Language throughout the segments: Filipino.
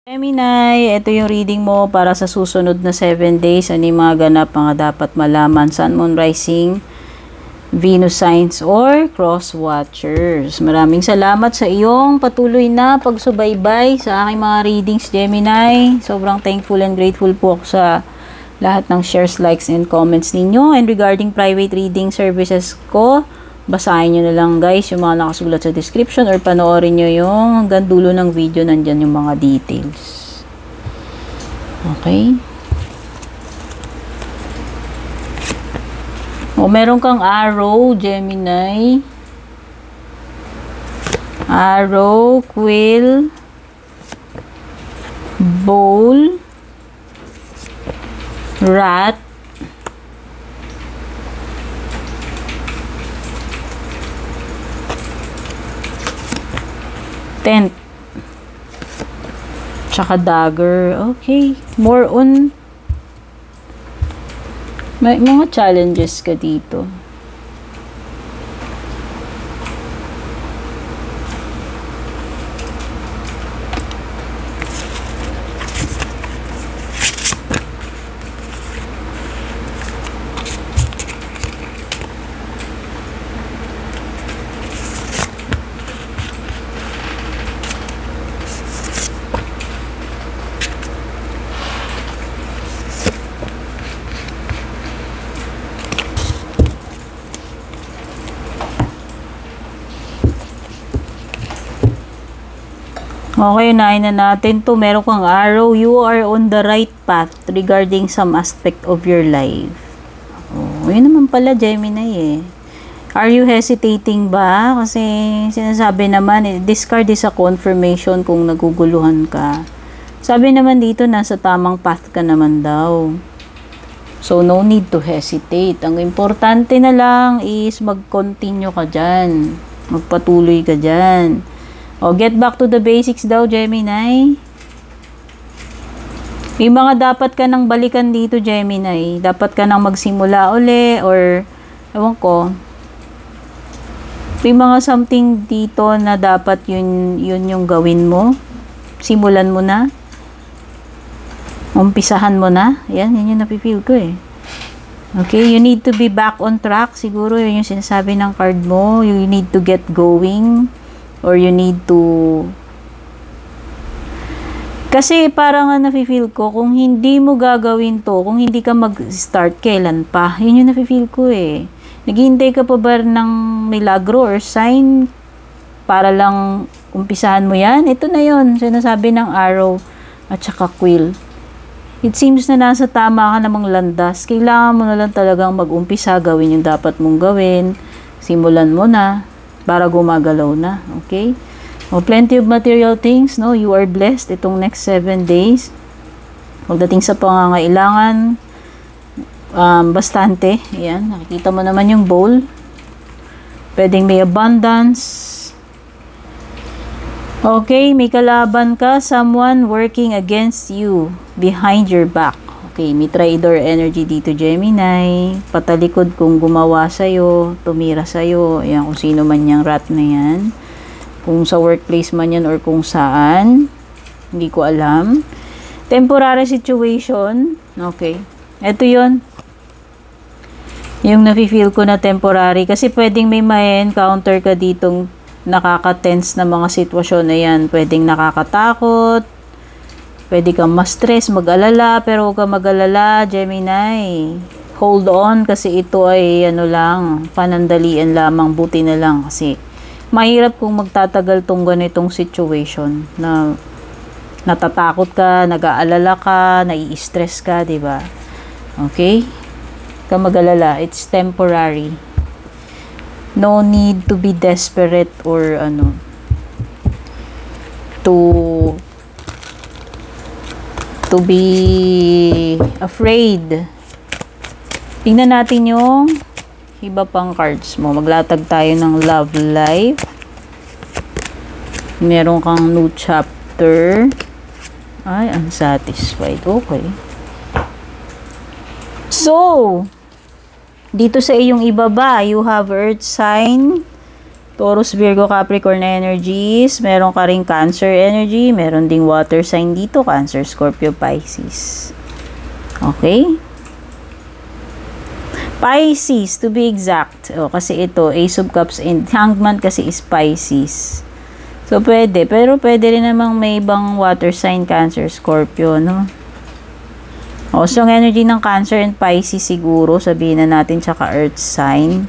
Gemini, ito yung reading mo para sa susunod na 7 days. Ano yung mga ganap, mga dapat malaman? Sun, Moon, Rising, Venus signs, or cross watchers. Maraming salamat sa iyong patuloy na pagsubaybay sa aking mga readings, Gemini. Sobrang thankful and grateful po ako sa lahat ng shares, likes, and comments ninyo. And regarding private reading services ko, basahin nyo na lang guys yung mga nakasulat sa description or panoorin nyo yung hanggang dulo ng video, nandyan yung mga details. Okay? O, meron kang arrow, Gemini. Arrow, quill, bowl, rat, tent, tsaka dagger. Okay, more on may mga challenges ka dito. Okay, unahin na natin to. Meron kang arrow. You are on the right path regarding some aspect of your life. Oh, yun naman pala, Gemini eh. Are you hesitating ba? Kasi sinasabi naman, discard is a confirmation kung naguguluhan ka. Sabi naman dito, nasa tamang path ka naman daw. So, no need to hesitate. Ang importante na lang is mag-continue ka dyan. Magpatuloy ka dyan. O, get back to the basics daw, Gemini. May mga dapat ka nang balikan dito, Gemini. Dapat ka nang magsimula uli or, ewan ko, may mga something dito na dapat yun yung gawin mo. Simulan mo na. Umpisahan mo na. Yan yung napipil ko eh. Okay, you need to be back on track. Siguro yun yung sinasabi ng card mo. You need to get going. Or you need to... Kasi parang nafe-feel ko, kung hindi mo gagawin to, kung hindi ka mag-start, kailan pa? Yun yung nafe-feel ko eh. Naghihintay ka pa ba ng milagro or sign para lang umpisahan mo yan? Ito na yun, sinasabi ng arrow at saka quill. It seems na nasa tama ka namang landas. Kailangan mo na lang talagang mag-umpisa, gawin yung dapat mong gawin. Simulan mo na para gumagalaw na. Okay? O, plenty of material things, no? You are blessed itong next 7 days. Pagdating sa pangangailangan, bastante. Ayan, nakikita mo naman yung bowl. Pwedeng may abundance. Okay, may kalaban ka. Someone working against you behind your back. Okay, may traitor energy dito, Gemini. Patalikod kung gumawa sa'yo, tumira sa'yo. Ayan, kung sino man yung rat na yan. Kung sa workplace man yan or kung saan. Hindi ko alam. Temporary situation. Okay. Ito yun. Yung nafe-feel ko na temporary. Kasi pwedeng may encounter ka ditong nakaka-tense na mga sitwasyon na yan. Pwedeng nakakatakot. Pwede kang ma-stress, mag-alala, pero huwag kang mag-alala, Gemini. Hold on, kasi ito ay ano lang, panandalian lamang, buti na lang. Kasi mahirap kung magtatagal tong ganitong situation na natatakot ka, nag-aalala ka, nai-stress ka, diba? Okay? Huwag kang mag-alala, it's temporary. No need to be desperate or ano, to be afraid. Tingnan natin yung iba pang cards mo. Maglatag tayo ng love life. Meron kang new chapter. Ay, unsatisfied. Okay. So, dito sa iyong ibaba, you have earth sign, Taurus, Virgo, Capricorn energies. Meron ka ring Cancer energy. Meron ding water sign dito. Cancer, Scorpio, Pisces. Okay? Pisces, to be exact. O, kasi ito, Ace of Cups and Hangman kasi is Pisces. So, pwede. Pero pwede rin namang may ibang water sign, Cancer, Scorpio, no? O, so, ang energy ng Cancer and Pisces siguro, sabihin na natin, tsaka Earth sign.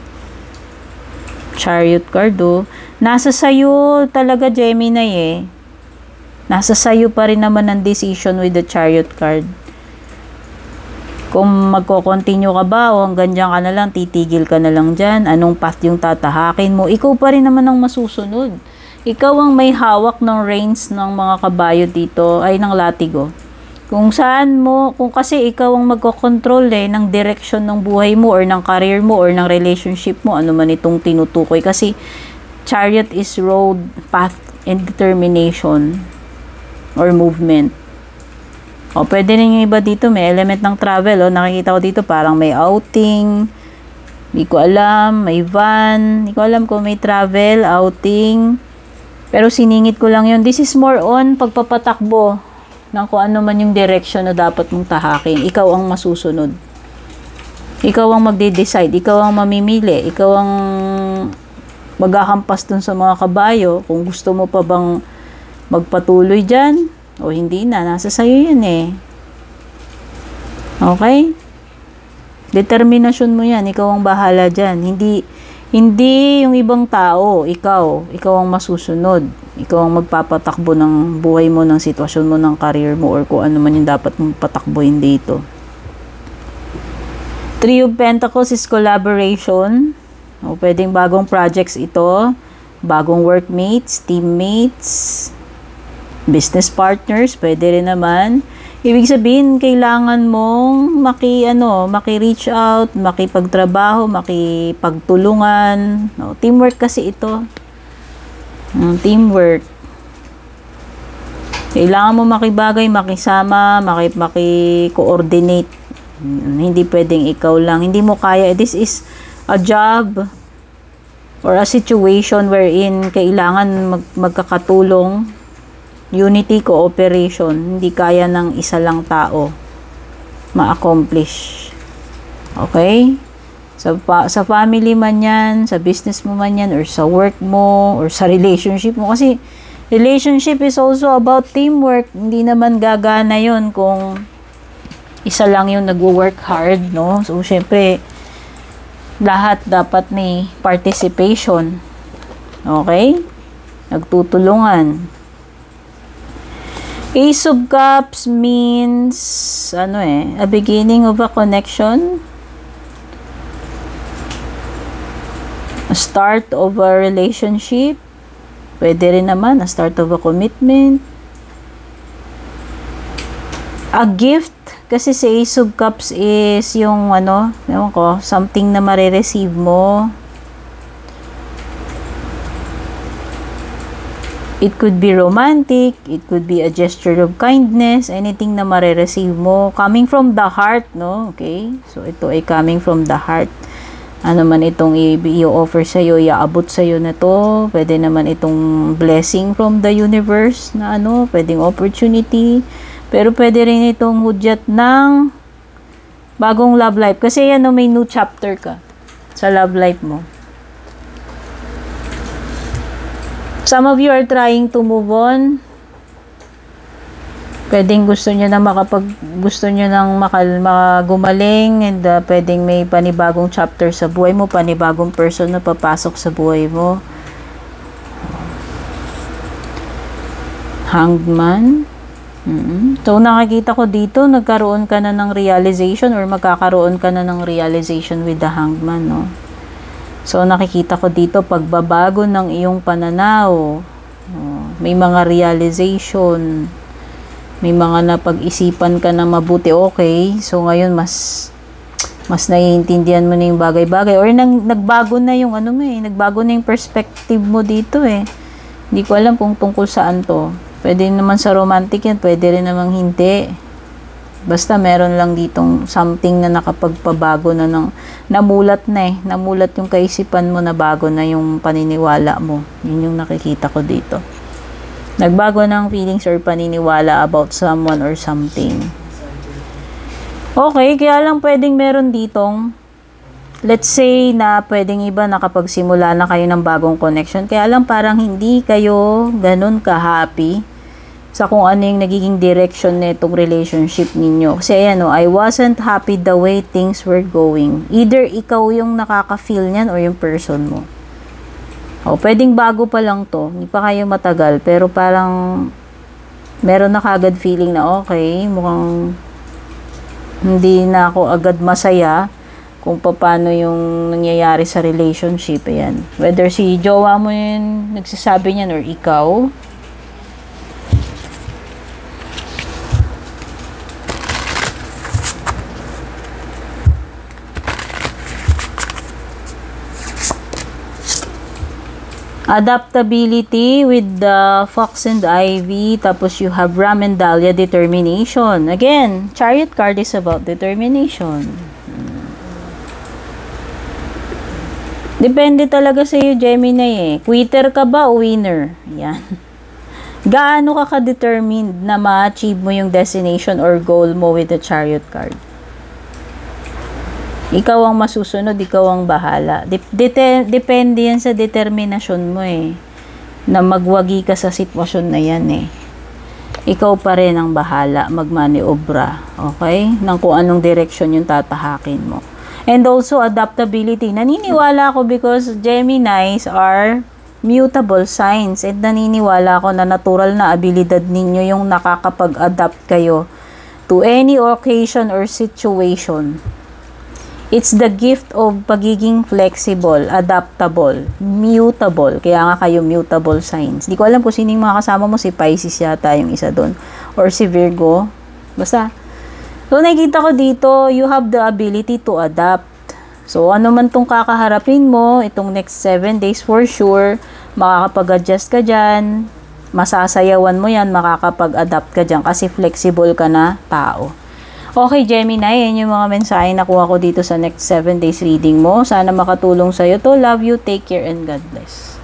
Chariot card, oh. Nasa sayo talaga, Gemini, eh. Nasa sayo pa rin naman ang decision with the Chariot card. Kung magko-continue ka ba o hanggang dyan ka na lang, titigil ka na lang dyan, anong path yung tatahakin mo, ikaw pa rin naman ang masusunod. Ikaw ang may hawak ng reins ng mga kabayo dito, ay ng latigo. Kung saan mo, kung kasi ikaw ang magkocontrol ng direction ng buhay mo or ng career mo or ng relationship mo, ano man itong tinutukoy. Kasi Chariot is road, path, and determination or movement. O, pwede rin yung iba dito, may element ng travel. O, nakikita ko dito parang may outing, hindi ko alam, may van, hindi ko alam kung may travel, outing. Pero siningit ko lang yun. This is more on pagpapatakbo ng kung ano man yung direction na dapat mong tahakin. Ikaw ang masusunod. Ikaw ang magde-decide. Ikaw ang mamimili. Ikaw ang maghahampas dun sa mga kabayo. Kung gusto mo pa bang magpatuloy dyan, o hindi na. Nasa sayo yan eh. Okay? Determinasyon mo yan. Ikaw ang bahala dyan. Hindi yung ibang tao. Ikaw ang masusunod. Ikaw ang magpapatakbo ng buhay mo, ng sitwasyon mo, ng career mo, or kung ano man yung dapat mong patakbohin dito. Three of Pentacles is collaboration. O, pwedeng bagong projects ito. Bagong workmates, teammates, business partners, pwede rin naman. Ibig sabihin, kailangan mong maki-reach out, makipagtrabaho, makipagtulungan. No, teamwork kasi ito. Teamwork. Kailangan mo makibagay, makisama, maki-coordinate. Hindi pwedeng ikaw lang. Hindi mo kaya. This is a job or a situation wherein kailangan magkakatulong. Unity, cooperation. Hindi kaya ng isa lang tao ma-accomplish. Okay? Sa family man yan, sa business mo man yan, or sa work mo, or sa relationship mo. Kasi relationship is also about teamwork. Hindi naman gagana yun kung isa lang yung nagwo-work hard, no? So, syempre, lahat dapat may participation. Okay? Nagtutulungan. Ace of Cups means, a beginning of a connection. A start of a relationship. Pwede rin naman, a start of a commitment. A gift, kasi si Ace of Cups is yung ewan ko, something na marireceive mo. It could be romantic, it could be a gesture of kindness, anything na marireceive mo. Coming from the heart, no? Okay? So, ito ay coming from the heart. Ano man itong i-offer sa'yo, iaabot sa'yo na to. Pwede naman itong blessing from the universe na pwedeng opportunity. Pero pwede rin itong hudyat ng bagong love life. Kasi may new chapter ka sa love life mo. Some of you are trying to move on. Pwedeng gusto nyo nang gumaling, and pwedeng may panibagong chapter sa buhay mo, panibagong person na papasok sa buhay mo. Hangman. So, nakikita ko dito, nagkaroon ka na ng realization or magkakaroon ka na ng realization with the Hangman, no? So, nakikita ko dito, pagbabago ng iyong pananaw. May mga realization. May mga napag-isipan ka na mabuti, okay. So, ngayon, mas naiintindihan mo na yung bagay-bagay. Or, nagbago na yung nagbago na yung perspective mo dito, eh. Hindi ko alam kung tungkol saan to. Pwede naman sa romantic yan, pwede rin namang hindi. Basta meron lang ditong something na nakapagpabago na namulat na eh. Namulat yung kaisipan mo na bago na yung paniniwala mo. Yun yung nakikita ko dito. Nagbago ng feelings or paniniwala about someone or something. Okay, kaya lang pwedeng meron ditong, let's say na pwedeng iba nakapagsimula na kayo ng bagong connection. Kaya lang parang hindi kayo ganun ka-happy sa kung ano yung nagiging direction nitong relationship ninyo. Kasi ayan o, I wasn't happy the way things were going. Either ikaw yung nakaka-feel niyan or yung person mo. O, pwedeng bago pa lang to. Hindi pa kayo matagal. Pero parang meron na kagad feeling na okay, mukhang hindi na ako agad masaya kung paano yung nangyayari sa relationship. Ayan. Whether si jowa mo yun nagsasabi niyan or ikaw. Adaptability with the Fox and Ivy. Tapos you have Ram and Dahlia, determination. Again, Chariot card is about determination. Depende talaga sa iyo, Gemini eh. Quitter ka ba o winner? Yan. Gaano ka ka-determined na ma-achieve mo yung destination or goal mo with the Chariot card? Ikaw ang masusunod, ikaw ang bahala. Depende yan sa determinasyon mo eh. Na magwagi ka sa sitwasyon na yan eh. Ikaw pa rin ang bahala magmaniobra. Okay? Nang kung anong direction yung tatahakin mo. And also, adaptability. Naniniwala ako because Geminis are mutable signs. And naniniwala ako na natural na abilidad ninyo yung nakakapag-adapt kayo to any occasion or situation. It's the gift of pagiging flexible, adaptable, mutable. Kaya nga kayo mutable signs. Di ko alam kung sino yung mga kasama mo. Si Pisces yata yung isa doon. Or si Virgo. Basta. So, nakikita ko dito, you have the ability to adapt. So, ano man tong kakaharapin mo, itong next 7 days for sure, makakapag-adjust ka dyan, masasayawan mo yan, makakapag-adapt ka dyan kasi flexible ka na tao. Okay, Gemini, yan yung mga mensahe na kuha ko dito sa next 7 days reading mo. Sana makatulong sa'yo to. Love you, take care, and God bless.